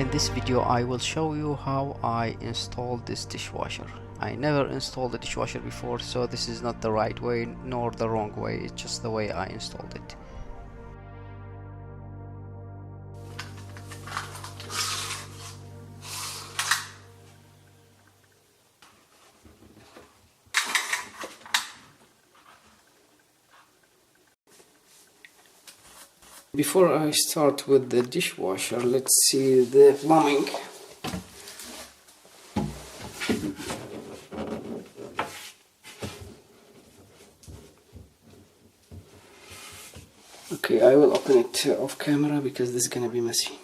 In this video I will show you how I installed this dishwasher. I never installed a dishwasher before, so this is not the right way nor the wrong way, it's just the way I installed it. Before I start with the dishwasher, let's see the plumbing. Okay, I will open it off camera because this is gonna be messy.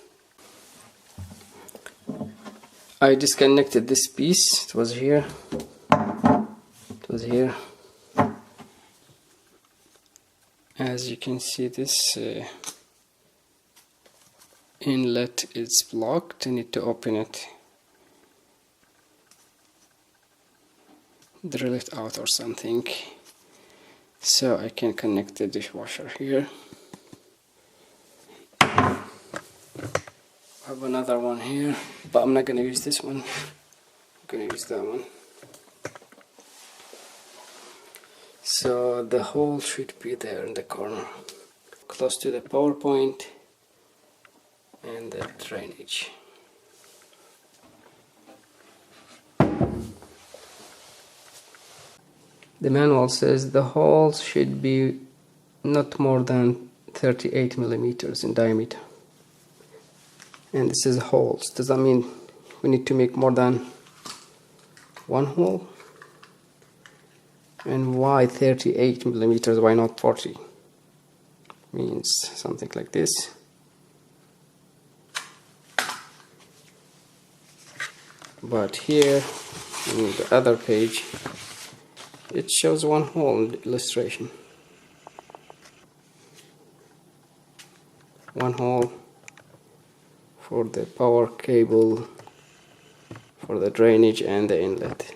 I disconnected this piece, it was here, As you can see, this inlet is blocked. I need to open it, drill it out or something, so I can connect the dishwasher here. I have another one here, but I'm not gonna use this one, I'm gonna use that one. So the hole should be there in the corner, close to the power point and the drainage. The manual says the holes should be not more than 38 millimeters in diameter. And this is holes. Does that mean we need to make more than one hole? And why 38 millimeters? Why not 40? Means something like this. But here, in the other page, it shows one hole in the illustration. One hole for the power cable, for the drainage and the inlet.